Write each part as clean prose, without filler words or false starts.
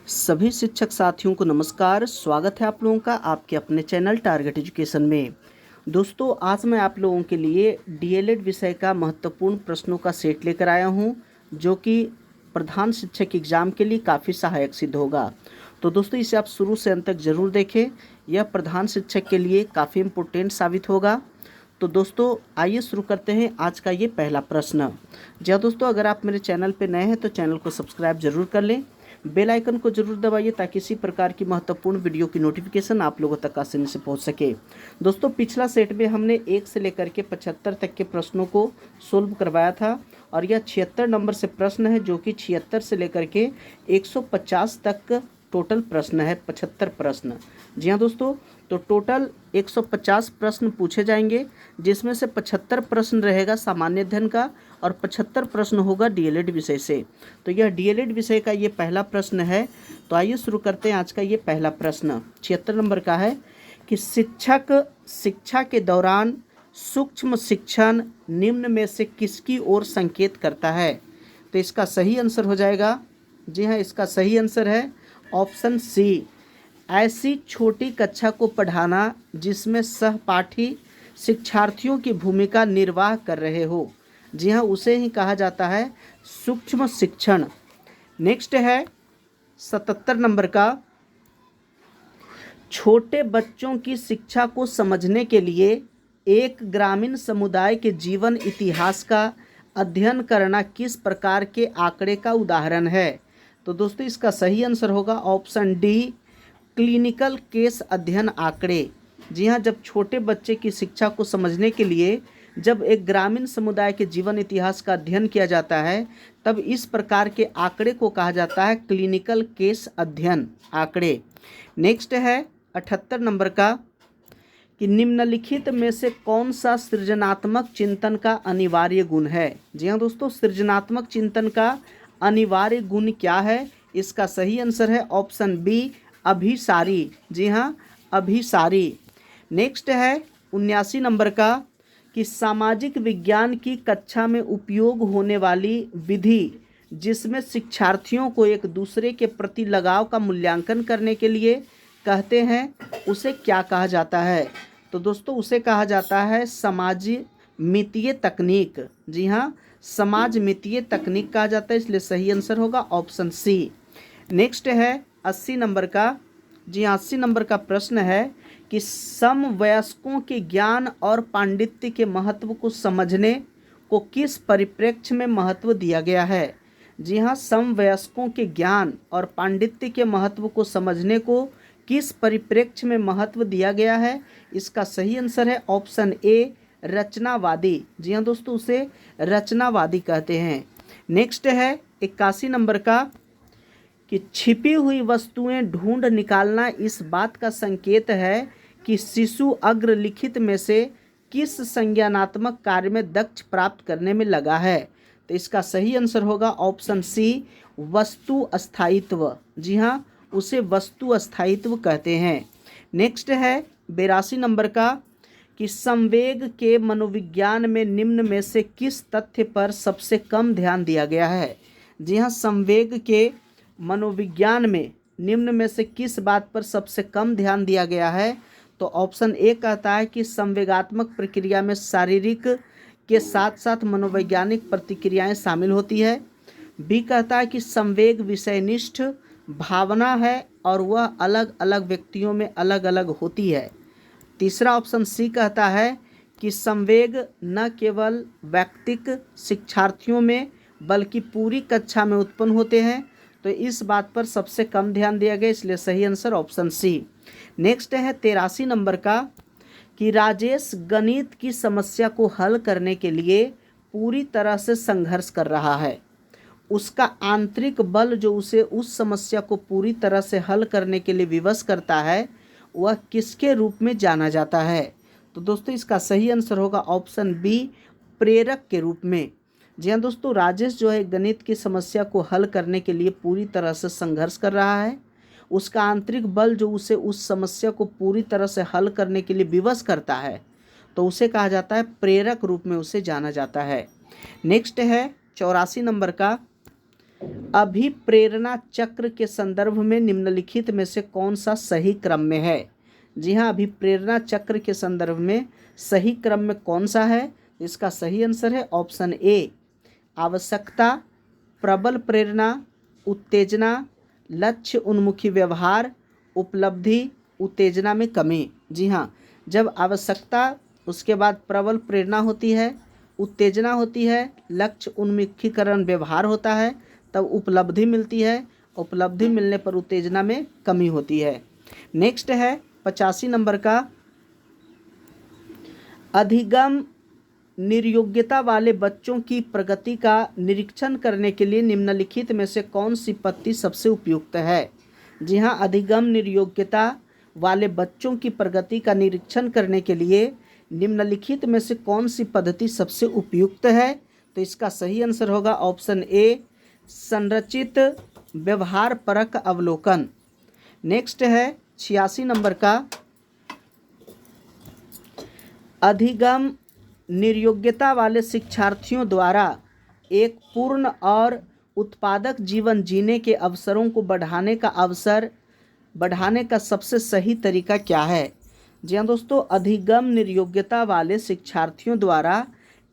सभी शिक्षक साथियों को नमस्कार। स्वागत है आप लोगों का आपके अपने चैनल टारगेट एजुकेशन में। दोस्तों, आज मैं आप लोगों के लिए डीएलएड विषय का महत्वपूर्ण प्रश्नों का सेट लेकर आया हूं, जो कि प्रधान शिक्षक एग्ज़ाम के लिए काफ़ी सहायक सिद्ध होगा। तो दोस्तों, इसे आप शुरू से अंत तक ज़रूर देखें। यह प्रधान शिक्षक के लिए काफ़ी इम्पोर्टेंट साबित होगा। तो दोस्तों, आइए शुरू करते हैं आज का ये पहला प्रश्न। जी हाँ दोस्तों, अगर आप मेरे चैनल पर नए हैं तो चैनल को सब्सक्राइब जरूर कर लें, बेल आइकन को जरूर दबाइए ताकि इसी प्रकार की महत्वपूर्ण वीडियो की नोटिफिकेशन आप लोगों तक आसानी से पहुंच सके। दोस्तों, पिछला सेट में हमने 1 से लेकर के 75 तक के प्रश्नों को सोल्व करवाया था और यह 76 नंबर से प्रश्न है, जो कि 76 से लेकर के 150 तक टोटल प्रश्न है। 75 प्रश्न। जी हाँ दोस्तों, तो टोटल 150 प्रश्न पूछे जाएंगे, जिसमें से 75 प्रश्न रहेगा सामान्य अध्ययन का और 75 प्रश्न होगा डीएलएड विषय से। तो यह डीएलएड विषय का ये पहला प्रश्न है। तो आइए शुरू करते हैं आज का ये पहला प्रश्न। 76 नंबर का है कि शिक्षक शिक्षा के दौरान सूक्ष्म शिक्षण निम्न में से किसकी ओर संकेत करता है? तो इसका सही आंसर हो जाएगा, जी हाँ, इसका सही आंसर है ऑप्शन सी, ऐसी छोटी कक्षा को पढ़ाना जिसमें सहपाठी शिक्षार्थियों की भूमिका निर्वाह कर रहे हो। जी हाँ, उसे ही कहा जाता है सूक्ष्म शिक्षण। नेक्स्ट है 77 नंबर का, छोटे बच्चों की शिक्षा को समझने के लिए एक ग्रामीण समुदाय के जीवन इतिहास का अध्ययन करना किस प्रकार के आंकड़े का उदाहरण है? तो दोस्तों, इसका सही आंसर होगा ऑप्शन डी, क्लिनिकल केस अध्ययन आंकड़े। जी हाँ, जब छोटे बच्चे की शिक्षा को समझने के लिए जब एक ग्रामीण समुदाय के जीवन इतिहास का अध्ययन किया जाता है, तब इस प्रकार के आंकड़े को कहा जाता है क्लिनिकल केस अध्ययन आंकड़े। नेक्स्ट है 78 नंबर का कि निम्नलिखित में से कौन सा सृजनात्मक चिंतन का अनिवार्य गुण है? जी हाँ दोस्तों, सृजनात्मक चिंतन का अनिवार्य गुण क्या है? इसका सही आंसर है ऑप्शन बी, अभिसारी। जी हाँ, अभिसारी। नेक्स्ट है 79 नंबर का कि सामाजिक विज्ञान की कक्षा में उपयोग होने वाली विधि जिसमें शिक्षार्थियों को एक दूसरे के प्रति लगाव का मूल्यांकन करने के लिए कहते हैं, उसे क्या कहा जाता है? तो दोस्तों, उसे कहा जाता है समाज मितीय तकनीक। जी हाँ, समाज मितीय तकनीक कहा जाता है, इसलिए सही आंसर होगा ऑप्शन सी। नेक्स्ट है 80 नंबर का, जी हाँ, 80 नंबर का प्रश्न है कि समवयस्कों के ज्ञान और पांडित्य के महत्व को समझने को किस परिप्रेक्ष्य में महत्व दिया गया है? जी हाँ, समवयस्कों के ज्ञान और पांडित्य के महत्व को समझने को किस परिप्रेक्ष्य में महत्व दिया गया है? इसका सही आंसर है ऑप्शन ए, रचनावादी। जी हाँ दोस्तों, उसे रचनावादी कहते हैं। नेक्स्ट है 81 नंबर का कि छिपी हुई वस्तुएं ढूंढ निकालना इस बात का संकेत है कि शिशु अग्रलिखित में से किस संज्ञानात्मक कार्य में दक्ष प्राप्त करने में लगा है? तो इसका सही आंसर होगा ऑप्शन सी, वस्तु अस्थायित्व। जी हाँ, उसे वस्तु अस्थायित्व कहते हैं। नेक्स्ट है 82 नंबर का कि संवेग के मनोविज्ञान में निम्न में से किस तथ्य पर सबसे कम ध्यान दिया गया है? जी हाँ, संवेग के मनोविज्ञान में निम्न में से किस बात पर सबसे कम ध्यान दिया गया है? तो ऑप्शन ए कहता है कि संवेगात्मक प्रक्रिया में शारीरिक के साथ साथ मनोवैज्ञानिक प्रतिक्रियाएं शामिल होती है। बी कहता है कि संवेग विषयनिष्ठ भावना है और वह अलग अलग व्यक्तियों में अलग अलग होती है। तीसरा ऑप्शन सी कहता है कि संवेग न केवल वैयक्तिक शिक्षार्थियों में बल्कि पूरी कक्षा में उत्पन्न होते हैं। तो इस बात पर सबसे कम ध्यान दिया गया, इसलिए सही आंसर ऑप्शन सी। नेक्स्ट है 83 नंबर का कि राजेश गणित की समस्या को हल करने के लिए पूरी तरह से संघर्ष कर रहा है। उसका आंतरिक बल जो उसे उस समस्या को पूरी तरह से हल करने के लिए विवश करता है, वह किसके रूप में जाना जाता है? तो दोस्तों, इसका सही आंसर होगा ऑप्शन बी, प्रेरक के रूप में। जी हाँ दोस्तों, राजेश जो है गणित की समस्या को हल करने के लिए पूरी तरह से संघर्ष कर रहा है। उसका आंतरिक बल जो उसे उस समस्या को पूरी तरह से हल करने के लिए विवश करता है, तो उसे कहा जाता है प्रेरक रूप में उसे जाना जाता है। नेक्स्ट है 84 नंबर का अभिप्रेरणा चक्र के संदर्भ में निम्नलिखित में से कौन सा सही क्रम में है? जी हाँ, अभिप्रेरणा चक्र के संदर्भ में सही क्रम में कौन सा है? इसका सही आंसर है ऑप्शन ए, आवश्यकता, प्रबल प्रेरणा, उत्तेजना, लक्ष्य उन्मुखी व्यवहार, उपलब्धि, उत्तेजना में कमी। जी हाँ, जब आवश्यकता, उसके बाद प्रबल प्रेरणा होती है, उत्तेजना होती है, लक्ष्य उन्मुखीकरण व्यवहार होता है, तब उपलब्धि मिलती है। उपलब्धि मिलने पर उत्तेजना में कमी होती है। नेक्स्ट है 85 नंबर का, अधिगम निर्योग्यता वाले बच्चों की प्रगति का निरीक्षण करने के लिए निम्नलिखित में से कौन सी पद्धति सबसे उपयुक्त है? जी हाँ, अधिगम निर्योग्यता वाले बच्चों की प्रगति का निरीक्षण करने के लिए निम्नलिखित में से कौन सी पद्धति सबसे उपयुक्त है? तो इसका सही आंसर होगा ऑप्शन ए, संरचित व्यवहार परक अवलोकन। नेक्स्ट है 86 नंबर का, अधिगम निर्योग्यता वाले शिक्षार्थियों द्वारा एक पूर्ण और उत्पादक जीवन जीने के अवसरों को बढ़ाने का सबसे सही तरीका क्या है? जी हाँ दोस्तों, अधिगम निर्योग्यता वाले शिक्षार्थियों द्वारा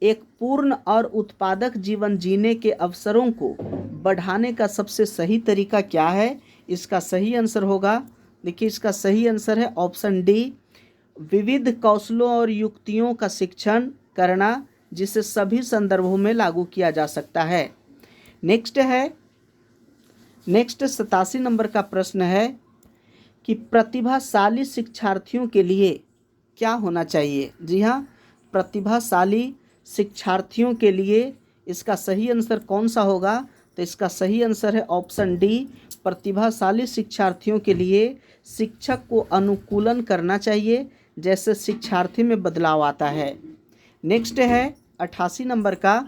एक पूर्ण और उत्पादक जीवन जीने के अवसरों को बढ़ाने का सबसे सही तरीका क्या है? इसका सही आंसर होगा, देखिए इसका सही आंसर है ऑप्शन डी, विविध कौशलों और युक्तियों का शिक्षण करना, जिसे सभी संदर्भों में लागू किया जा सकता है। नेक्स्ट 87 नंबर का प्रश्न है कि प्रतिभाशाली शिक्षार्थियों के लिए क्या होना चाहिए? जी हाँ, प्रतिभाशाली शिक्षार्थियों के लिए इसका सही आंसर कौन सा होगा? तो इसका सही आंसर है ऑप्शन डी, प्रतिभाशाली शिक्षार्थियों के लिए शिक्षक को अनुकूलन करना चाहिए, जैसे शिक्षार्थी में बदलाव आता है। नेक्स्ट है 88 नंबर का,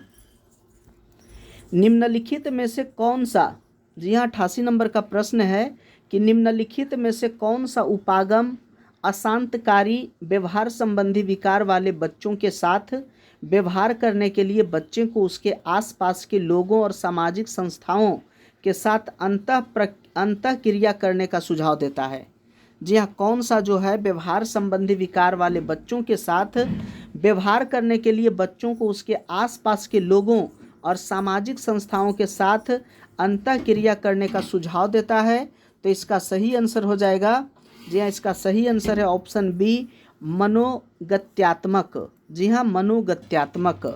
निम्नलिखित में से कौन सा, जी हाँ 88 नंबर का प्रश्न है कि निम्नलिखित में से कौन सा उपागम अशांतकारी व्यवहार संबंधी विकार वाले बच्चों के साथ व्यवहार करने के लिए बच्चे को उसके आसपास के लोगों और सामाजिक संस्थाओं के साथ अंतःक्रिया करने का सुझाव देता है? जी हाँ, कौन सा जो है व्यवहार संबंधी विकार वाले बच्चों के साथ व्यवहार करने के लिए बच्चों को उसके आसपास के लोगों और सामाजिक संस्थाओं के साथ अंतःक्रिया करने का सुझाव देता है? तो इसका सही आंसर हो जाएगा, जी हाँ इसका सही आंसर है ऑप्शन बी, मनोगत्यात्मक। जी हाँ, मनोगत्यात्मक।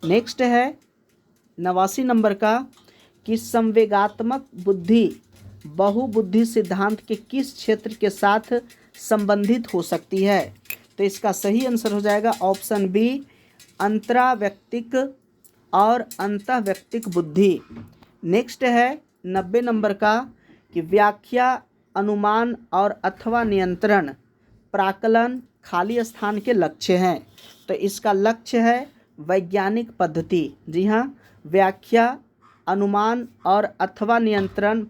नेक्स्ट है 89 नंबर का, कि संवेगात्मक बुद्धि बहुबुद्धि सिद्धांत के किस क्षेत्र के साथ संबंधित हो सकती है? तो इसका सही आंसर हो जाएगा ऑप्शन बी, अंतराव्यक्तिक और अंतःव्यक्तिक बुद्धि। नेक्स्ट है 90 नंबर का, कि व्याख्या, अनुमान और अथवा नियंत्रण प्राकलन खाली स्थान के लक्ष्य हैं। तो इसका लक्ष्य है वैज्ञानिक पद्धति। जी हाँ, व्याख्या, अनुमान और अथवा नियंत्रण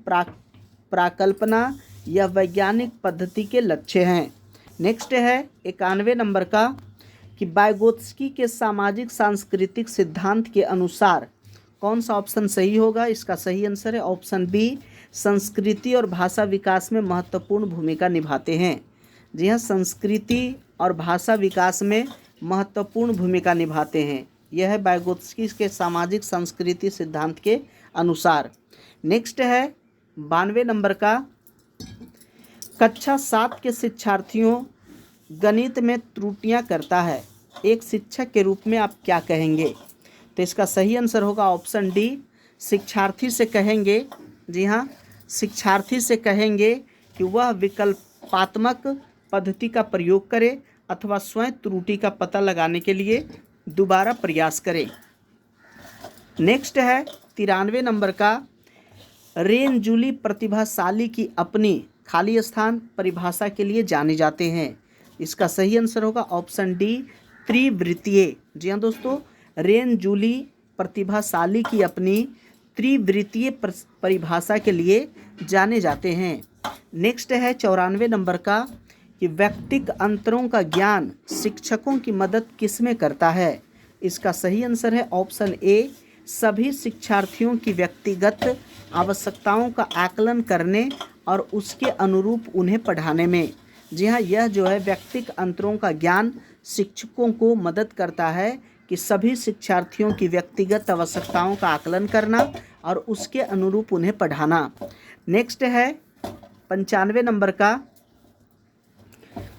प्राकल्पना या वैज्ञानिक पद्धति के लक्ष्य हैं। नेक्स्ट है 91 नंबर का, कि वाइगोत्स्की के सामाजिक सांस्कृतिक सिद्धांत के अनुसार कौन सा ऑप्शन सही होगा? इसका सही आंसर है ऑप्शन बी, संस्कृति और भाषा विकास में महत्वपूर्ण भूमिका निभाते हैं। जी हाँ, संस्कृति और भाषा विकास में महत्वपूर्ण भूमिका निभाते हैं। यह है वाइगोत्स्की के सामाजिक संस्कृति सिद्धांत के अनुसार। नेक्स्ट है 92 नंबर का, कक्षा 7 के शिक्षार्थियों गणित में त्रुटियां करता है, एक शिक्षक के रूप में आप क्या कहेंगे? तो इसका सही आंसर होगा ऑप्शन डी, शिक्षार्थी से कहेंगे। जी हाँ, शिक्षार्थी से कहेंगे कि वह विकल्पात्मक पद्धति का प्रयोग करे अथवा स्वयं त्रुटि का पता लगाने के लिए दोबारा प्रयास करे। नेक्स्ट है 93 नंबर का, रेन जूली प्रतिभाशाली की अपनी खाली स्थान परिभाषा के लिए जाने जाते हैं। इसका सही आंसर होगा ऑप्शन डी, त्रिवृत्तीय। जी हाँ दोस्तों, रेन जूली प्रतिभाशाली की अपनी त्रिवृत्तीय परिभाषा के लिए जाने जाते हैं। नेक्स्ट है 94 नंबर का, कि व्यक्तिक अंतरों का ज्ञान शिक्षकों की मदद किसमें करता है? इसका सही आंसर है ऑप्शन ए, सभी शिक्षार्थियों की व्यक्तिगत आवश्यकताओं का आकलन करने और उसके अनुरूप उन्हें पढ़ाने में। जी हाँ, यह जो है व्यक्तिगत अंतरों का ज्ञान शिक्षकों को मदद करता है कि सभी शिक्षार्थियों की व्यक्तिगत आवश्यकताओं का आकलन करना और उसके अनुरूप उन्हें पढ़ाना। नेक्स्ट है 95 नंबर का,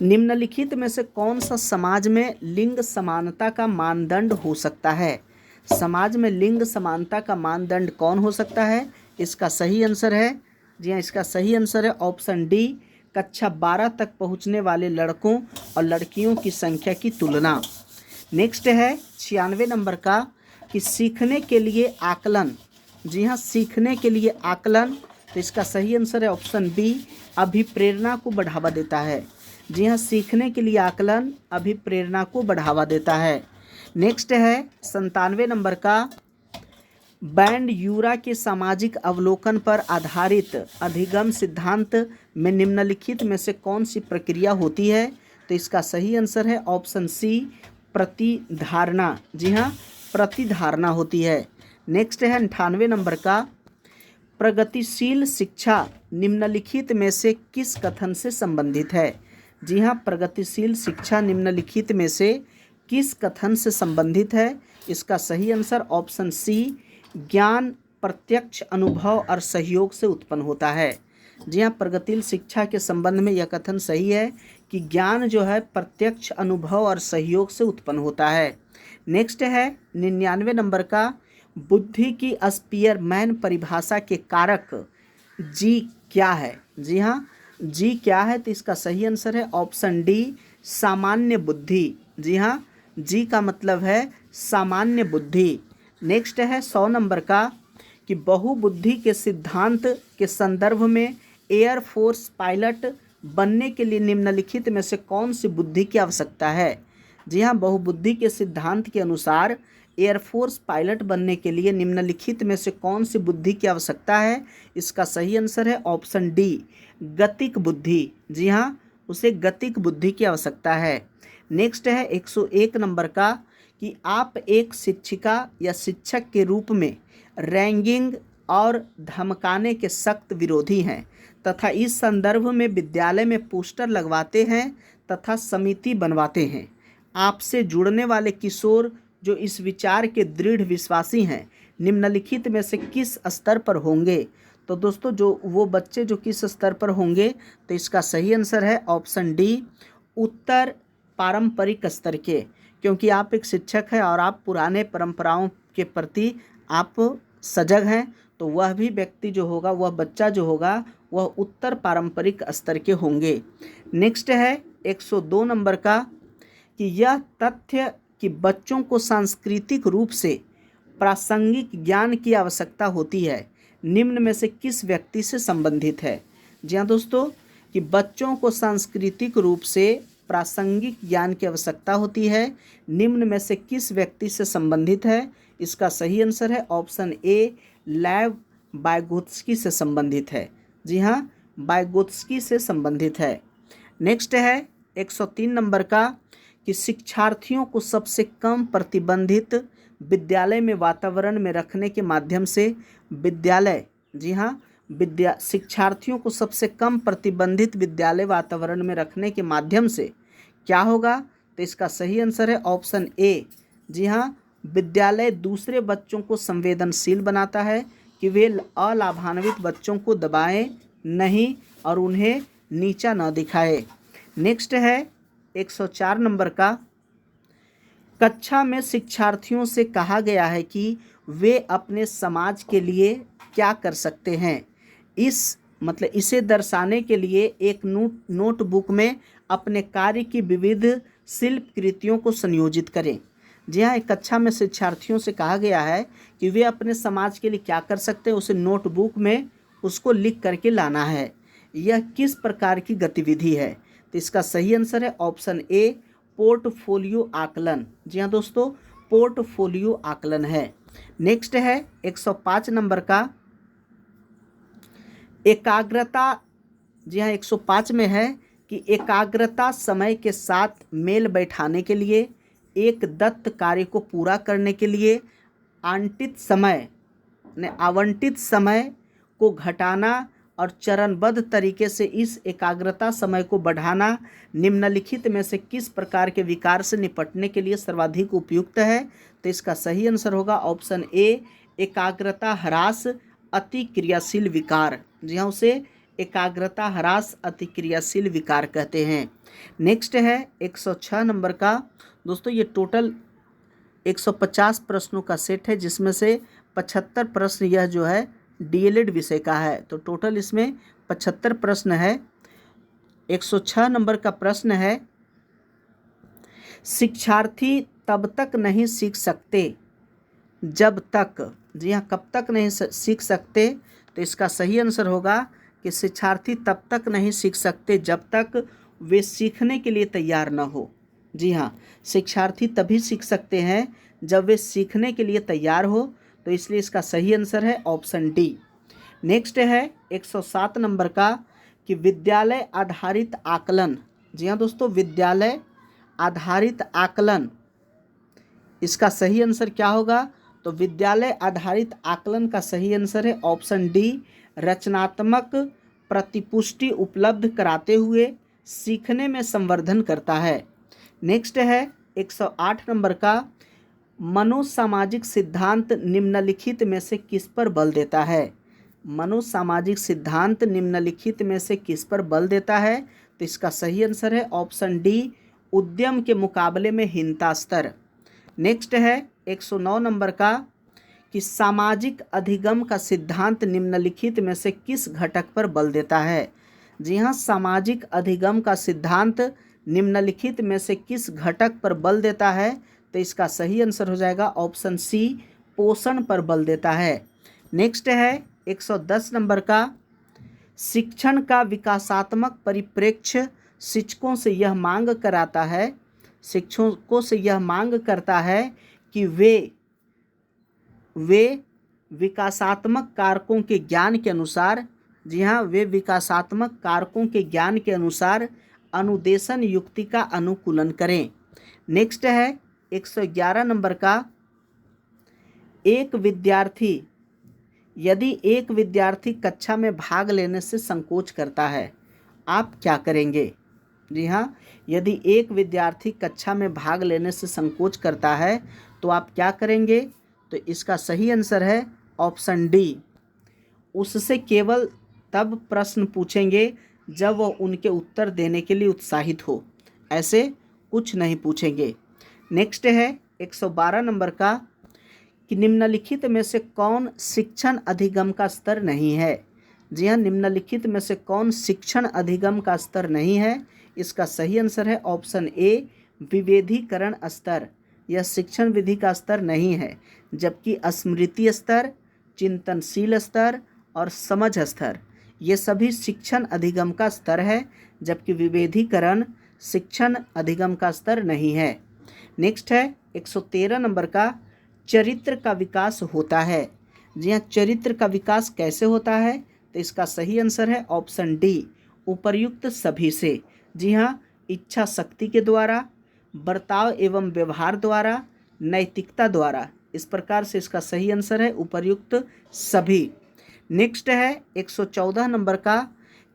निम्नलिखित में से कौन सा समाज में लिंग समानता का मानदंड हो सकता है? समाज में लिंग समानता का मानदंड कौन हो सकता है? इसका सही आंसर है, जी हाँ, इसका सही आंसर है ऑप्शन डी, कक्षा 12 तक पहुंचने वाले लड़कों और लड़कियों की संख्या की तुलना। नेक्स्ट है 96 नंबर का, कि सीखने के लिए आकलन। जी हाँ, सीखने के लिए आकलन, तो इसका सही आंसर है ऑप्शन बी, अभिप्रेरणा को बढ़ावा देता है। जी हाँ, सीखने के लिए आकलन अभिप्रेरणा को बढ़ावा देता है। नेक्स्ट है 97 नंबर का, बैंड यूरा के सामाजिक अवलोकन पर आधारित अधिगम सिद्धांत में निम्नलिखित में से कौन सी प्रक्रिया होती है? तो इसका सही आंसर है ऑप्शन सी, प्रतिधारणा। जी हाँ, प्रतिधारणा होती है। नेक्स्ट है 98 नंबर का, प्रगतिशील शिक्षा निम्नलिखित में से किस कथन से संबंधित है? जी हाँ, प्रगतिशील शिक्षा निम्नलिखित में से किस कथन से संबंधित है? इसका सही आंसर ऑप्शन सी, ज्ञान प्रत्यक्ष अनुभव और सहयोग से उत्पन्न होता है। जी हाँ, प्रगतिशील शिक्षा के संबंध में यह कथन सही है कि ज्ञान जो है प्रत्यक्ष अनुभव और सहयोग से उत्पन्न होता है। नेक्स्ट है 99 नंबर का, बुद्धि की स्पीयरमैन परिभाषा के कारक जी क्या है? जी हाँ, जी क्या है? तो इसका सही आंसर है ऑप्शन डी, सामान्य बुद्धि। जी हाँ, जी का मतलब है सामान्य बुद्धि। नेक्स्ट है 100 नंबर का, कि बहुबुद्धि के सिद्धांत के संदर्भ में एयरफोर्स पायलट बनने के लिए निम्नलिखित में से कौन सी बुद्धि की आवश्यकता है? जी हाँ, बहुबुद्धि के सिद्धांत के अनुसार एयरफोर्स पायलट बनने के लिए निम्नलिखित में से कौन सी बुद्धि की आवश्यकता है? इसका सही आंसर है ऑप्शन डी, गतिक बुद्धि। जी हाँ, उसे गतिक बुद्धि की आवश्यकता है। नेक्स्ट है 101 नंबर का, कि आप एक शिक्षिका या शिक्षक के रूप में रैंगिंग और धमकाने के सख्त विरोधी हैं तथा इस संदर्भ में विद्यालय में पोस्टर लगवाते हैं तथा समिति बनवाते हैं। आपसे जुड़ने वाले किशोर जो इस विचार के दृढ़ विश्वासी हैं, निम्नलिखित में से किस स्तर पर होंगे? तो दोस्तों, जो वो बच्चे जो किस स्तर पर होंगे, तो इसका सही आंसर है ऑप्शन डी, उत्तर पारंपरिक स्तर के। क्योंकि आप एक शिक्षक हैं और आप पुराने परंपराओं के प्रति आप सजग हैं, तो वह भी व्यक्ति जो होगा, वह बच्चा जो होगा, वह उत्तर पारंपरिक स्तर के होंगे। नेक्स्ट है 102 नंबर का, कि यह तथ्य कि बच्चों को सांस्कृतिक रूप से प्रासंगिक ज्ञान की आवश्यकता होती है, निम्न में से किस व्यक्ति से संबंधित है? जी हाँ दोस्तों, कि बच्चों को सांस्कृतिक रूप से प्रासंगिक ज्ञान की आवश्यकता होती है, निम्न में से किस व्यक्ति से संबंधित है? इसका सही आंसर है ऑप्शन ए, लेव वाइगोत्स्की से संबंधित है। जी हाँ, वाइगोत्स्की से संबंधित है। नेक्स्ट है 103 नंबर का, कि शिक्षार्थियों को सबसे कम प्रतिबंधित विद्यालय में वातावरण में रखने के माध्यम से विद्यालय, जी हाँ, शिक्षार्थियों को सबसे कम प्रतिबंधित विद्यालय वातावरण में रखने के माध्यम से क्या होगा? तो इसका सही आंसर है ऑप्शन ए, जी हाँ, विद्यालय दूसरे बच्चों को संवेदनशील बनाता है कि वे अलाभान्वित बच्चों को दबाएं नहीं और उन्हें नीचा न दिखाए। नेक्स्ट है 104 नंबर का, कक्षा में शिक्षार्थियों से कहा गया है कि वे अपने समाज के लिए क्या कर सकते हैं। इसे दर्शाने के लिए एक नोटबुक में अपने कार्य की विविध शिल्प कृतियों को संयोजित करें। जी हाँ, एक कक्षा में शिक्षार्थियों से कहा गया है कि वे अपने समाज के लिए क्या कर सकते हैं, उसे नोटबुक में उसको लिख करके लाना है। यह किस प्रकार की गतिविधि है? तो इसका सही आंसर है ऑप्शन ए, पोर्टफोलियो आकलन। जी हाँ दोस्तों, पोर्टफोलियो आकलन है। नेक्स्ट है 105 नंबर का, एकाग्रता। जी हाँ, 105 में है कि एकाग्रता समय के साथ मेल बैठाने के लिए, एक दत्त कार्य को पूरा करने के लिए आवंटित समय को घटाना और चरणबद्ध तरीके से इस एकाग्रता समय को बढ़ाना निम्नलिखित में से किस प्रकार के विकार से निपटने के लिए सर्वाधिक उपयुक्त है? तो इसका सही आंसर होगा ऑप्शन ए, एकाग्रता ह्रास अति क्रियाशील विकार। जी हाँ, उसे एकाग्रता ह्रास अति क्रियाशील विकार कहते हैं। नेक्स्ट है 106 नंबर का। दोस्तों ये टोटल 150 प्रश्नों का सेट है, जिसमें से 75 प्रश्न यह जो है डीएलएड विषय का है। तो टोटल इसमें 75 प्रश्न है। 106 नंबर का प्रश्न है, शिक्षार्थी तब तक नहीं सीख सकते जब तक, जी हाँ, कब तक नहीं सीख सकते? तो इसका सही आंसर होगा कि शिक्षार्थी तब तक नहीं सीख सकते जब तक वे सीखने के लिए तैयार न हो। जी हाँ, शिक्षार्थी तभी सीख सकते हैं जब वे सीखने के लिए तैयार हो। तो इसलिए इसका सही आंसर है ऑप्शन डी। नेक्स्ट है 107 नंबर का कि विद्यालय आधारित आकलन। जी हाँ दोस्तों, विद्यालय आधारित आकलन, इसका सही आंसर क्या होगा? तो विद्यालय आधारित आकलन का सही आंसर है ऑप्शन डी, रचनात्मक प्रतिपुष्टि उपलब्ध कराते हुए सीखने में संवर्धन करता है। नेक्स्ट है 108 नंबर का, मनोसामाजिक सिद्धांत निम्नलिखित में से किस पर बल देता है? मनोसामाजिक सिद्धांत निम्नलिखित में से किस पर बल देता है? तो इसका सही आंसर है ऑप्शन डी, उद्यम के मुकाबले में हीनता स्तर। नेक्स्ट है 109 नंबर का कि सामाजिक अधिगम का सिद्धांत निम्नलिखित में से किस घटक पर बल देता है? जी हाँ, सामाजिक अधिगम का सिद्धांत निम्नलिखित में से किस घटक पर बल देता है? तो इसका सही आंसर हो जाएगा ऑप्शन सी, पोषण पर बल देता है। नेक्स्ट है 110 नंबर का, शिक्षण का विकासात्मक परिप्रेक्ष्य शिक्षकों से यह मांग करता है कि वे विकासात्मक कारकों के ज्ञान के अनुसार, जी हाँ, वे विकासात्मक कारकों के ज्ञान के अनुसार अनुदेशन युक्ति का अनुकूलन करें। नेक्स्ट है 111 नंबर का, यदि एक विद्यार्थी कक्षा में भाग लेने से संकोच करता है, आप क्या करेंगे? जी हाँ, यदि एक विद्यार्थी कक्षा में भाग लेने से संकोच करता है तो आप क्या करेंगे? तो इसका सही आंसर है ऑप्शन डी, उससे केवल तब प्रश्न पूछेंगे जब वह उनके उत्तर देने के लिए उत्साहित हो, ऐसे कुछ नहीं पूछेंगे। नेक्स्ट है 112 नंबर का कि निम्नलिखित में से कौन शिक्षण अधिगम का स्तर नहीं है? जी हाँ, निम्नलिखित में से कौन शिक्षण अधिगम का स्तर नहीं है? इसका सही आंसर है ऑप्शन ए, विभेदीकरण स्तर। यह शिक्षण विधि का स्तर नहीं है, जबकि स्मृति स्तर, चिंतनशील स्तर और समझ स्तर ये सभी शिक्षण अधिगम का स्तर है, जबकि विभेदीकरण शिक्षण अधिगम का स्तर नहीं है। नेक्स्ट है 113 नंबर का, चरित्र का विकास होता है। जी हाँ, चरित्र का विकास कैसे होता है? तो इसका सही आंसर है ऑप्शन डी, उपर्युक्त सभी से। जी हाँ, इच्छा शक्ति के द्वारा, बर्ताव एवं व्यवहार द्वारा, नैतिकता द्वारा। इस प्रकार से इसका सही आंसर है उपर्युक्त सभी। नेक्स्ट है 114 नंबर का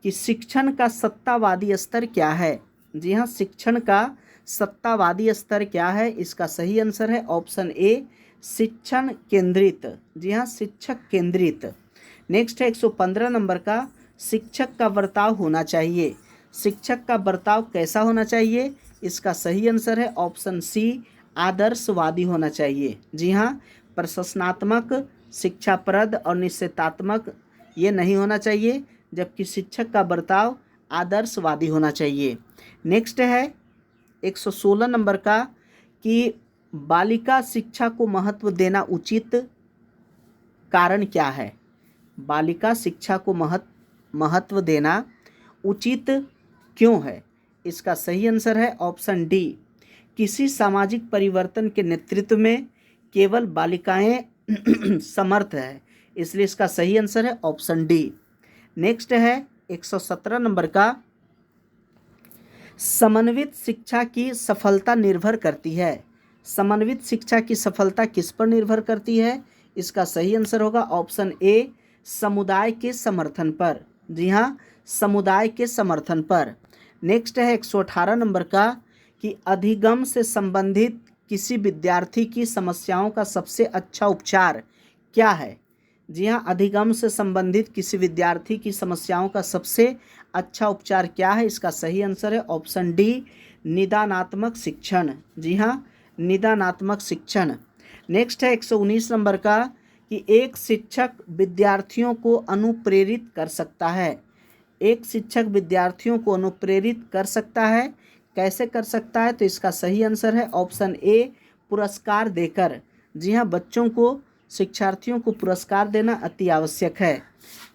कि शिक्षण का सत्तावादी स्तर क्या है? जी हाँ, शिक्षण का सत्तावादी स्तर क्या है? इसका सही आंसर है ऑप्शन ए, शिक्षण केंद्रित। जी हाँ, शिक्षक केंद्रित। नेक्स्ट है 115 नंबर का, शिक्षक का बर्ताव होना चाहिए। शिक्षक का बर्ताव कैसा होना चाहिए? इसका सही आंसर है ऑप्शन सी, आदर्शवादी होना चाहिए। जी हाँ, प्रशंसात्मक, शिक्षाप्रद और निश्चेतात्मक ये नहीं होना चाहिए, जबकि शिक्षक का बर्ताव आदर्शवादी होना चाहिए। नेक्स्ट है 116 नंबर का कि बालिका शिक्षा को महत्व देना उचित कारण क्या है? बालिका शिक्षा को महत्व देना उचित क्यों है? इसका सही आंसर है ऑप्शन डी, किसी सामाजिक परिवर्तन के नेतृत्व में केवल बालिकाएं समर्थ है, इसलिए इसका सही आंसर है ऑप्शन डी। नेक्स्ट है 117 नंबर का, समन्वित शिक्षा की सफलता निर्भर करती है। समन्वित शिक्षा की सफलता किस पर निर्भर करती है? इसका सही आंसर होगा ऑप्शन ए, समुदाय के समर्थन पर। जी हाँ, समुदाय के समर्थन पर। नेक्स्ट है 118 नंबर का कि अधिगम से संबंधित किसी विद्यार्थी की समस्याओं का सबसे अच्छा उपचार क्या है? जी हाँ, अधिगम से संबंधित किसी विद्यार्थी की समस्याओं का सबसे अच्छा उपचार क्या है? इसका सही आंसर है ऑप्शन डी, निदानात्मक शिक्षण। जी हाँ, निदानात्मक शिक्षण। नेक्स्ट है 119 नंबर का कि एक शिक्षक विद्यार्थियों को अनुप्रेरित कर सकता है। एक शिक्षक विद्यार्थियों को अनुप्रेरित कर सकता है, कैसे कर सकता है? तो इसका सही आंसर है ऑप्शन ए, पुरस्कार देकर। जी हाँ, बच्चों को, शिक्षार्थियों को पुरस्कार देना अति आवश्यक है।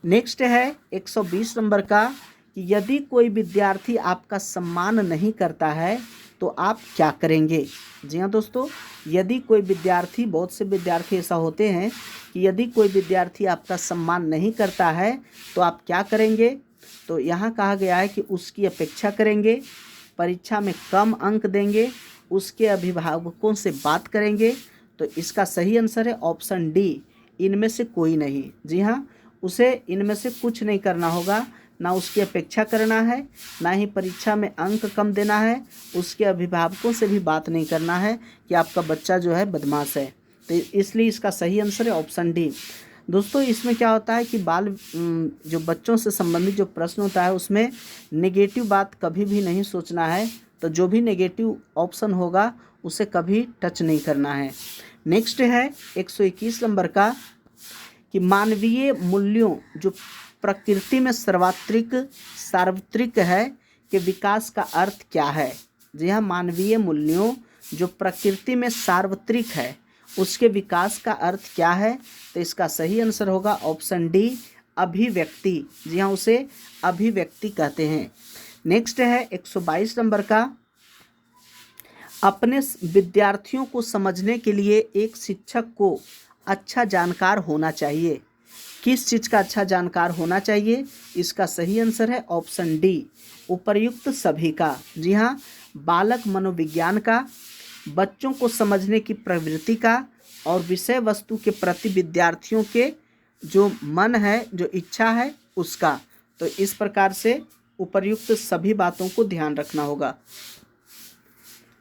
नेक्स्ट है 120 नंबर का कि यदि कोई विद्यार्थी आपका सम्मान नहीं करता है तो आप क्या करेंगे? जी हाँ दोस्तों, यदि कोई विद्यार्थी, बहुत से विद्यार्थी ऐसा होते हैं कि यदि कोई विद्यार्थी आपका सम्मान नहीं करता है तो आप क्या करेंगे? तो यहाँ कहा गया है कि उसकी अपेक्षा करेंगे, परीक्षा में कम अंक देंगे, उसके अभिभावकों से बात करेंगे। तो इसका सही आंसर है ऑप्शन डी, इनमें से कोई नहीं। जी हाँ, उसे इनमें से कुछ नहीं करना होगा, ना उसकी अपेक्षा करना है, ना ही परीक्षा में अंक कम देना है, उसके अभिभावकों से भी बात नहीं करना है कि आपका बच्चा जो है बदमाश है। तो इसलिए इसका सही आंसर है ऑप्शन डी। दोस्तों, इसमें क्या होता है कि जो बच्चों से संबंधित जो प्रश्न होता है उसमें नेगेटिव बात कभी भी नहीं सोचना है। तो जो भी नेगेटिव ऑप्शन होगा उसे कभी टच नहीं करना है। नेक्स्ट है 121 नंबर का कि मानवीय मूल्यों जो प्रकृति में सार्वत्रिक है के विकास का अर्थ क्या है? जी हाँ, मानवीय मूल्यों जो प्रकृति में सार्वत्रिक है उसके विकास का अर्थ क्या है? तो इसका सही आंसर होगा ऑप्शन डी, अभिव्यक्ति। जी हाँ, उसे अभिव्यक्ति कहते हैं। नेक्स्ट है 122 नंबर का, अपने विद्यार्थियों को समझने के लिए एक शिक्षक को अच्छा जानकार होना चाहिए। किस चीज़ का अच्छा जानकार होना चाहिए? इसका सही आंसर है ऑप्शन डी, उपर्युक्त सभी का। जी हाँ, बालक मनोविज्ञान का, बच्चों को समझने की प्रवृत्ति का और विषय वस्तु के प्रति विद्यार्थियों के जो मन है, जो इच्छा है उसका। तो इस प्रकार से उपर्युक्त सभी बातों को ध्यान रखना होगा।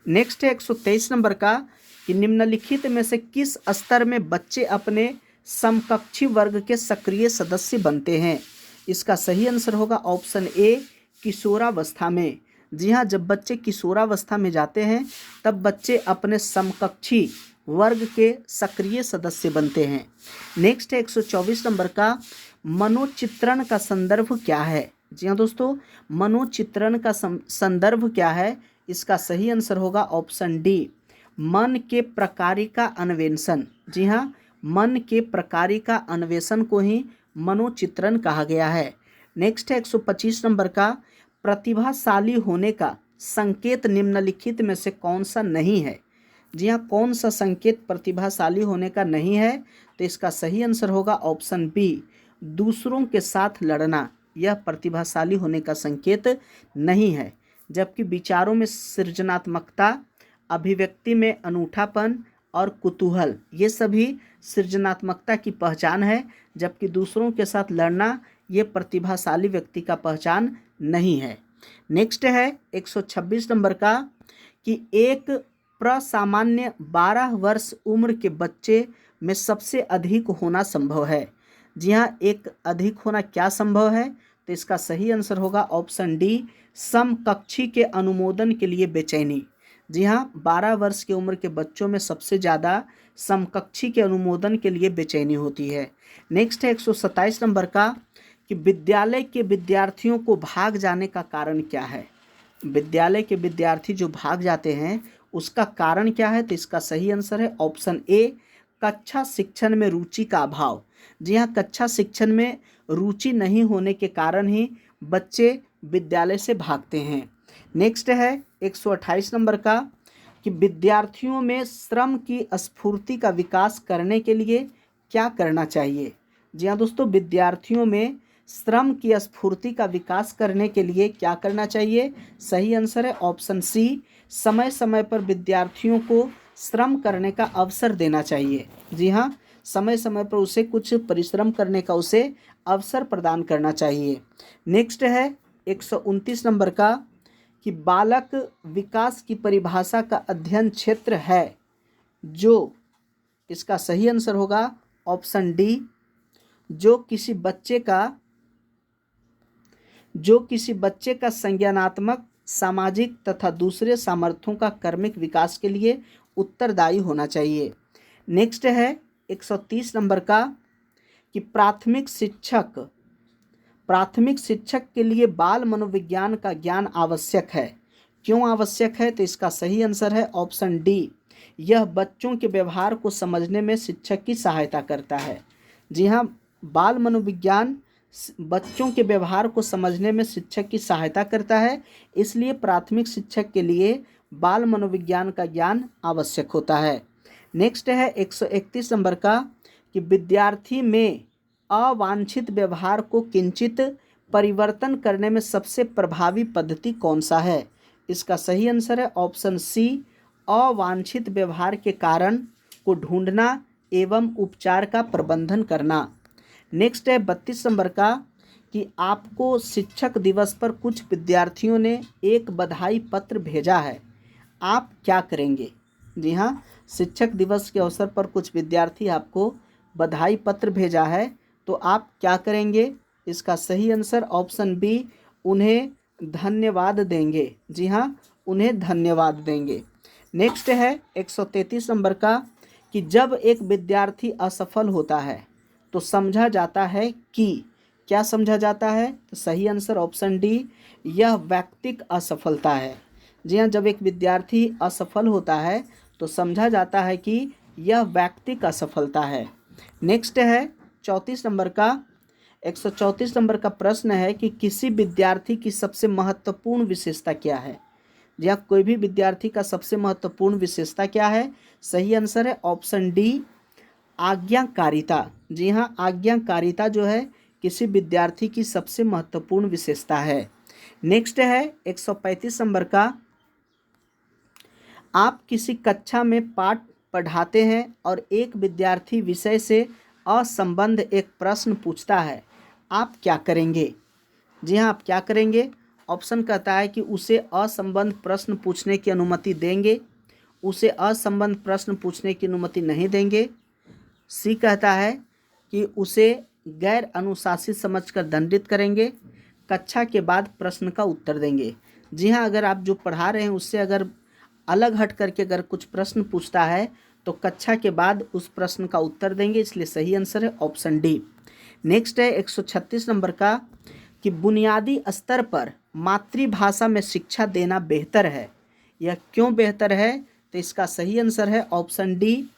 नेक्स्ट है 123 नंबर का कि निम्नलिखित में से किस स्तर में बच्चे अपने समकक्षी वर्ग के सक्रिय सदस्य बनते हैं? इसका सही आंसर होगा ऑप्शन ए, किशोरावस्था में। जी हाँ, जब बच्चे किशोरावस्था में जाते हैं तब बच्चे अपने समकक्षी वर्ग के सक्रिय सदस्य बनते हैं। नेक्स्ट है 124 नंबर का, मनोचित्रण का संदर्भ क्या है? जी हाँ दोस्तों, मनोचित्रण का संदर्भ क्या है? इसका सही आंसर होगा ऑप्शन डी, मन के प्रकार्य का अन्वेषण। जी हाँ, मन के प्रकार्य का अन्वेषण को ही मनोचित्रण कहा गया है। नेक्स्ट है 125 नंबर का, प्रतिभाशाली होने का संकेत निम्नलिखित में से कौन सा नहीं है? जी हाँ, कौन सा संकेत प्रतिभाशाली होने का नहीं है? तो इसका सही आंसर होगा ऑप्शन बी, दूसरों के साथ लड़ना। यह प्रतिभाशाली होने का संकेत नहीं है। जबकि विचारों में सृजनात्मकता, अभिव्यक्ति में अनूठापन और कुतूहल, ये सभी सृजनात्मकता की पहचान है। जबकि दूसरों के साथ लड़ना ये प्रतिभाशाली व्यक्ति का पहचान नहीं है। नेक्स्ट है 126 नंबर का कि एक प्रसामान्य 12 वर्ष उम्र के बच्चे में सबसे अधिक होना संभव है। जी हाँ, एक अधिक होना क्या संभव है? तो इसका सही आंसर होगा ऑप्शन डी, समकक्षी के अनुमोदन के लिए बेचैनी। जी हाँ, 12 वर्ष की उम्र के बच्चों में सबसे ज़्यादा समकक्षी के अनुमोदन के लिए बेचैनी होती है। नेक्स्ट है 127 नंबर का कि विद्यालय के विद्यार्थियों को भाग जाने का कारण क्या है? विद्यालय के विद्यार्थी जो भाग जाते हैं उसका कारण क्या है? तो इसका सही आंसर है ऑप्शन ए, कक्षा शिक्षण में रुचि का अभाव। जी हाँ, कक्षा शिक्षण में रुचि नहीं होने के कारण ही बच्चे विद्यालय से भागते हैं। नेक्स्ट है 128 नंबर का कि विद्यार्थियों में श्रम की स्फूर्ति का विकास करने के लिए क्या करना चाहिए? जी हाँ दोस्तों, विद्यार्थियों में श्रम की स्फूर्ति का विकास करने के लिए क्या करना चाहिए? सही आंसर है ऑप्शन सी, समय समय पर विद्यार्थियों को श्रम करने का अवसर देना चाहिए। जी हाँ, समय समय पर उसे कुछ परिश्रम करने का उसे अवसर प्रदान करना चाहिए। नेक्स्ट है 129 नंबर का कि बालक विकास की परिभाषा का अध्ययन क्षेत्र है जो, इसका सही आंसर होगा ऑप्शन डी, जो किसी बच्चे का संज्ञानात्मक, सामाजिक तथा दूसरे सामर्थ्यों का कर्मिक विकास के लिए उत्तरदायी होना चाहिए। नेक्स्ट है 130 नंबर का कि प्राथमिक शिक्षक के लिए बाल मनोविज्ञान का ज्ञान आवश्यक है। क्यों आवश्यक है? तो इसका सही आंसर है ऑप्शन डी, यह बच्चों के व्यवहार को समझने में शिक्षक की सहायता करता है। जी हाँ, बाल मनोविज्ञान बच्चों के व्यवहार को समझने में शिक्षक की सहायता करता है, इसलिए प्राथमिक शिक्षक के लिए बाल मनोविज्ञान का ज्ञान आवश्यक होता है। नेक्स्ट है 131 नंबर का कि विद्यार्थी में अवांछित व्यवहार को किंचित परिवर्तन करने में सबसे प्रभावी पद्धति कौन सा है? इसका सही आंसर है ऑप्शन सी, अवांछित व्यवहार के कारण को ढूंढना एवं उपचार का प्रबंधन करना। नेक्स्ट है 32 नंबर का कि आपको शिक्षक दिवस पर कुछ विद्यार्थियों ने एक बधाई पत्र भेजा है, आप क्या करेंगे? जी हाँ, शिक्षक दिवस के अवसर पर कुछ विद्यार्थी आपको बधाई पत्र भेजा है, तो आप क्या करेंगे? इसका सही आंसर ऑप्शन बी, उन्हें धन्यवाद देंगे। जी हाँ, उन्हें धन्यवाद देंगे। नेक्स्ट है 133 नंबर का कि जब एक विद्यार्थी असफल होता है तो समझा जाता है कि, क्या समझा जाता है? तो सही आंसर ऑप्शन डी, यह व्यक्तिक असफलता है। जी हाँ, जब एक विद्यार्थी असफल होता है तो समझा जाता है कि यह व्यक्तिक असफलता है। नेक्स्ट है 34 नंबर का 134 नंबर का प्रश्न है कि किसी विद्यार्थी की सबसे महत्वपूर्ण विशेषता क्या है? जी हाँ, कोई भी विद्यार्थी का सबसे महत्वपूर्ण विशेषता क्या है? सही आंसर है ऑप्शन डी, आज्ञाकारिता। जी हाँ, आज्ञाकारिता जो है किसी विद्यार्थी की सबसे महत्वपूर्ण विशेषता है। नेक्स्ट है 135 नंबर का, आप किसी कक्षा में पाठ पढ़ाते हैं और एक विद्यार्थी विषय से असंबद्ध एक प्रश्न पूछता है, आप क्या करेंगे? जी हाँ, आप क्या करेंगे? ऑप्शन कहता है कि उसे असंबद्ध प्रश्न पूछने की अनुमति देंगे, उसे असंबद्ध प्रश्न पूछने की अनुमति नहीं देंगे, सी कहता है कि उसे गैर अनुशासित समझकर दंडित करेंगे, कक्षा के बाद प्रश्न का उत्तर देंगे। जी हाँ, अगर आप जो पढ़ा रहे हैं उससे अगर अलग हट करके अगर कुछ प्रश्न पूछता है तो कक्षा के बाद उस प्रश्न का उत्तर देंगे, इसलिए सही आंसर है ऑप्शन डी। नेक्स्ट है 136 नंबर का कि बुनियादी स्तर पर मातृभाषा में शिक्षा देना बेहतर है, यह क्यों बेहतर है? तो इसका सही आंसर है ऑप्शन डी,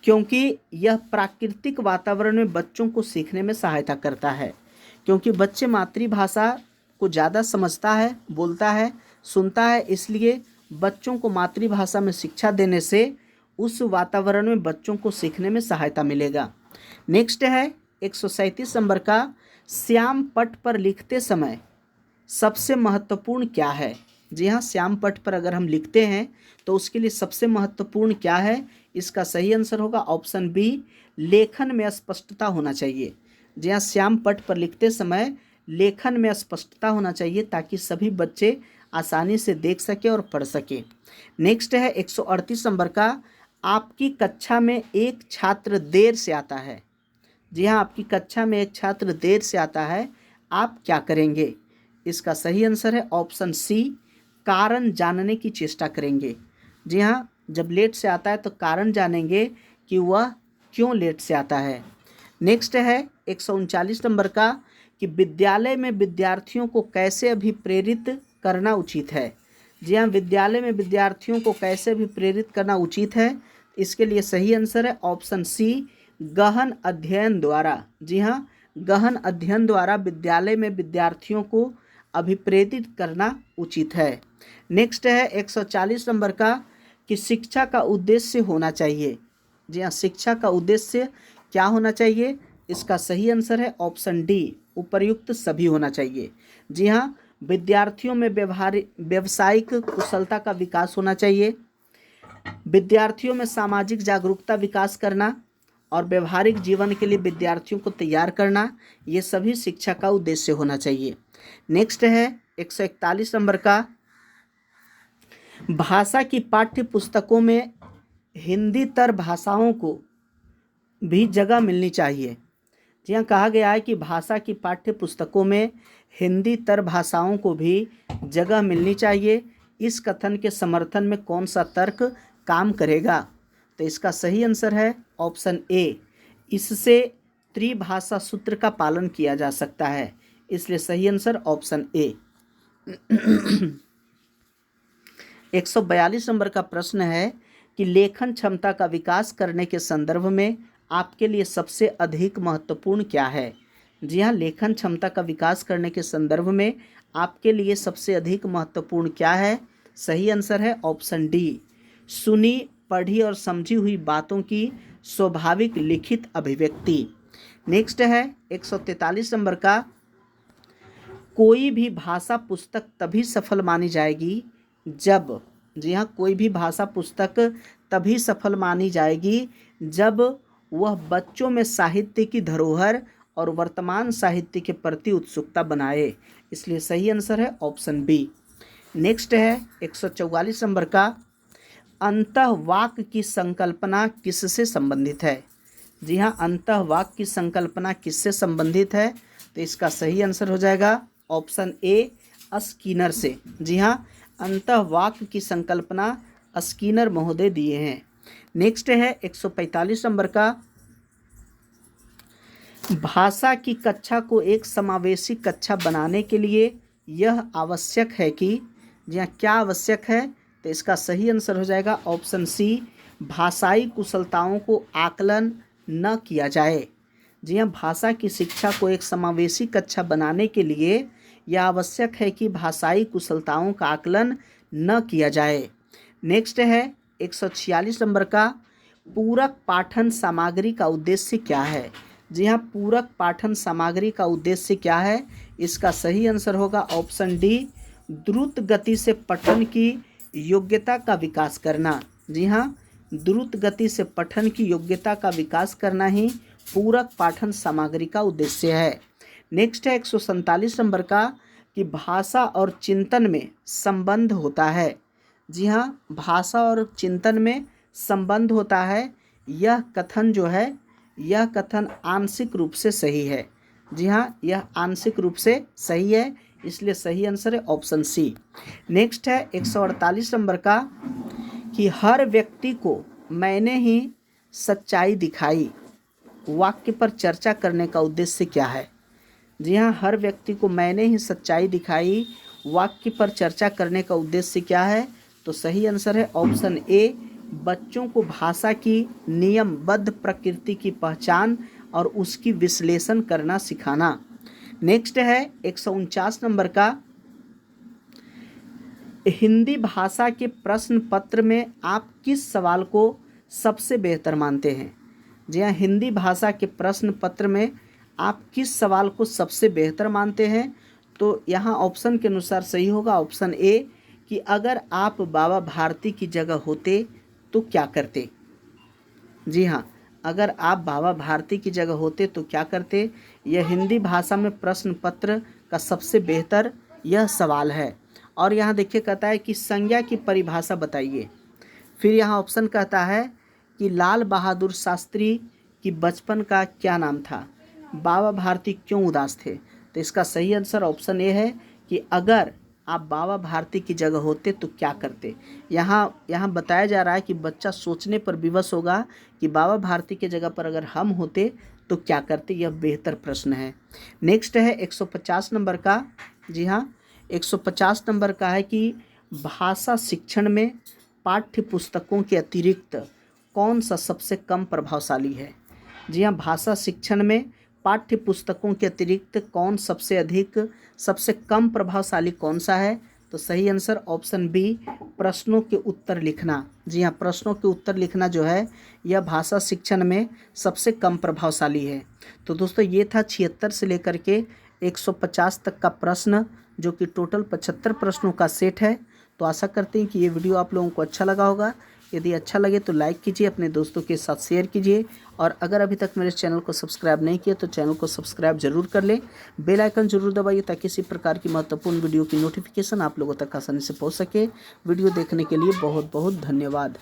क्योंकि यह प्राकृतिक वातावरण में बच्चों को सीखने में सहायता करता है। क्योंकि बच्चे मातृभाषा को ज़्यादा समझता है, बोलता है, सुनता है, इसलिए बच्चों को मातृभाषा में शिक्षा देने से उस वातावरण में बच्चों को सीखने में सहायता मिलेगा। नेक्स्ट है 137 नंबर का, श्याम पट पर लिखते समय सबसे महत्वपूर्ण क्या है? जी हाँ, श्याम पट पर अगर हम लिखते हैं तो उसके लिए सबसे महत्वपूर्ण क्या है? इसका सही आंसर होगा ऑप्शन बी, लेखन में स्पष्टता होना चाहिए। जी हाँ, श्याम पट पर लिखते समय लेखन में स्पष्टता होना चाहिए ताकि सभी बच्चे आसानी से देख सके और पढ़ सके। नेक्स्ट है 138 नंबर का, आपकी कक्षा में एक छात्र देर से आता है। जी हाँ, आपकी कक्षा में एक छात्र देर से आता है, आप क्या करेंगे? इसका सही आंसर है ऑप्शन सी, कारण जानने की चेष्टा करेंगे। जी हाँ, जब लेट से आता है तो कारण जानेंगे कि वह क्यों लेट से आता है। नेक्स्ट है 139 नंबर का कि विद्यालय में विद्यार्थियों को कैसे अभिप्रेरित करना उचित है। जी हाँ, विद्यालय में विद्यार्थियों को कैसे अभिप्रेरित करना उचित है? इसके लिए सही आंसर है ऑप्शन सी, गहन अध्ययन द्वारा। जी हाँ, गहन अध्ययन द्वारा विद्यालय में विद्यार्थियों को अभिप्रेरित करना उचित है। नेक्स्ट है 140 नंबर का कि शिक्षा का उद्देश्य होना चाहिए। जी हाँ, शिक्षा का उद्देश्य क्या होना चाहिए? इसका सही आंसर है ऑप्शन डी, उपर्युक्त सभी होना चाहिए। जी हाँ, विद्यार्थियों में व्यावसायिक कुशलता का विकास होना चाहिए, विद्यार्थियों में सामाजिक जागरूकता विकास करना और व्यवहारिक जीवन के लिए विद्यार्थियों को तैयार करना, ये सभी शिक्षा का उद्देश्य होना चाहिए। नेक्स्ट है 141 नंबर का, भाषा की पाठ्य पुस्तकों में हिंदीतर भाषाओं को भी जगह मिलनी चाहिए। जी हाँ, कहा गया है कि भाषा की पाठ्य पुस्तकों में हिंदीतर भाषाओं को भी जगह मिलनी चाहिए। इस कथन के समर्थन में कौन सा तर्क काम करेगा? तो इसका सही आंसर है ऑप्शन ए। इससे त्रिभाषा सूत्र का पालन किया जा सकता है, इसलिए सही आंसर ऑप्शन ए। 142 नंबर का प्रश्न है कि लेखन क्षमता का विकास करने के संदर्भ में आपके लिए सबसे अधिक महत्वपूर्ण क्या है? जी हाँ, लेखन क्षमता का विकास करने के संदर्भ में आपके लिए सबसे अधिक महत्वपूर्ण क्या है? सही आंसर है ऑप्शन डी, सुनी, पढ़ी और समझी हुई बातों की स्वाभाविक लिखित अभिव्यक्ति। नेक्स्ट है 143 नंबर का, कोई भी भाषा पुस्तक तभी सफल मानी जाएगी जब, जी हाँ, कोई भी भाषा पुस्तक तभी सफल मानी जाएगी जब वह बच्चों में साहित्य की धरोहर और वर्तमान साहित्य के प्रति उत्सुकता बनाए, इसलिए सही आंसर है ऑप्शन बी। नेक्स्ट है 144 नंबर का, अंतःवाक्य की संकल्पना किससे संबंधित है? जी हाँ, अंतःवाक्य की संकल्पना किससे संबंधित है? तो इसका सही आंसर हो जाएगा ऑप्शन ए, स्किनर से। जी हाँ, अंतःवाक्य की संकल्पना स्किनर महोदय दिए हैं। नेक्स्ट है 145 नंबर का, भाषा की कक्षा को एक समावेशी कक्षा बनाने के लिए यह आवश्यक है कि, जी हाँ, क्या आवश्यक है? तो इसका सही आंसर हो जाएगा ऑप्शन सी, भाषाई कुशलताओं को आकलन न किया जाए। जी हाँ, भाषा की शिक्षा को एक समावेशी कक्षा बनाने के लिए यह आवश्यक है कि भाषाई कुशलताओं का आकलन न किया जाए। नेक्स्ट है 146 नंबर का, पूरक पाठन सामग्री का उद्देश्य क्या है? जी हाँ, पूरक पाठन सामग्री का उद्देश्य क्या है? इसका सही आंसर होगा ऑप्शन डी, द्रुत गति से पठन की योग्यता का विकास करना। जी हाँ, द्रुत गति से पठन की योग्यता का विकास करना ही पूरक पाठन सामग्री का उद्देश्य है। नेक्स्ट है 147 नंबर का, कि भाषा और चिंतन में संबंध होता है। जी हाँ, भाषा और चिंतन में संबंध होता है, यह कथन जो है, यह कथन आंशिक रूप से सही है। जी हाँ, यह आंशिक रूप से सही है, इसलिए सही आंसर है ऑप्शन सी। नेक्स्ट है 148 नंबर का, कि हर व्यक्ति को मैंने ही सच्चाई दिखाई वाक्य पर चर्चा करने का उद्देश्य क्या है? जी हाँ, हर व्यक्ति को मैंने ही सच्चाई दिखाई वाक्य पर चर्चा करने का उद्देश्य क्या है? तो सही आंसर है ऑप्शन ए, बच्चों को भाषा की नियमबद्ध प्रकृति की पहचान और उसकी विश्लेषण करना सिखाना। नेक्स्ट है 149 नंबर का, हिंदी भाषा के प्रश्न पत्र में आप किस सवाल को सबसे बेहतर मानते हैं? जी हाँ, हिंदी भाषा के प्रश्न पत्र में आप किस सवाल को सबसे बेहतर मानते हैं? तो यहाँ ऑप्शन के अनुसार सही होगा ऑप्शन ए, कि अगर आप बाबा भारती की जगह होते तो क्या करते? जी हाँ, अगर आप बाबा भारती की जगह होते तो क्या करते? यह हिंदी भाषा में प्रश्न पत्र का सबसे बेहतर यह सवाल है। और यहाँ देखिए, कहता है कि संज्ञा की परिभाषा बताइए। फिर यहाँ ऑप्शन कहता है कि लाल बहादुर शास्त्री की बचपन का क्या नाम था? बाबा भारती क्यों उदास थे? तो इसका सही आंसर ऑप्शन ए है, कि अगर आप बाबा भारती की जगह होते तो क्या करते। यहाँ बताया जा रहा है कि बच्चा सोचने पर विवश होगा कि बाबा भारती की जगह पर अगर हम होते तो क्या करते। यह बेहतर प्रश्न है। नेक्स्ट है 150 नंबर का। जी हाँ, 150 नंबर का है कि भाषा शिक्षण में पाठ्य पुस्तकों के अतिरिक्त कौन सा सबसे कम प्रभावशाली है? जी हाँ, भाषा शिक्षण में पाठ्य पुस्तकों के अतिरिक्त कौन सबसे कम प्रभावशाली कौन सा है? तो सही आंसर ऑप्शन बी, प्रश्नों के उत्तर लिखना। जी हाँ, प्रश्नों के उत्तर लिखना जो है यह भाषा शिक्षण में सबसे कम प्रभावशाली है। तो दोस्तों, ये था 76 से लेकर के 150 तक का प्रश्न, जो कि टोटल 75 प्रश्नों का सेट है। तो आशा करते हैं कि ये वीडियो आप लोगों को अच्छा लगा होगा। यदि अच्छा लगे तो लाइक कीजिए, अपने दोस्तों के साथ शेयर कीजिए और अगर अभी तक मेरे चैनल को सब्सक्राइब नहीं किया तो चैनल को सब्सक्राइब जरूर कर लें। बेल आइकन जरूर दबाइए ताकि इसी प्रकार की महत्वपूर्ण वीडियो की नोटिफिकेशन आप लोगों तक आसानी से पहुंच सके। वीडियो देखने के लिए बहुत बहुत धन्यवाद।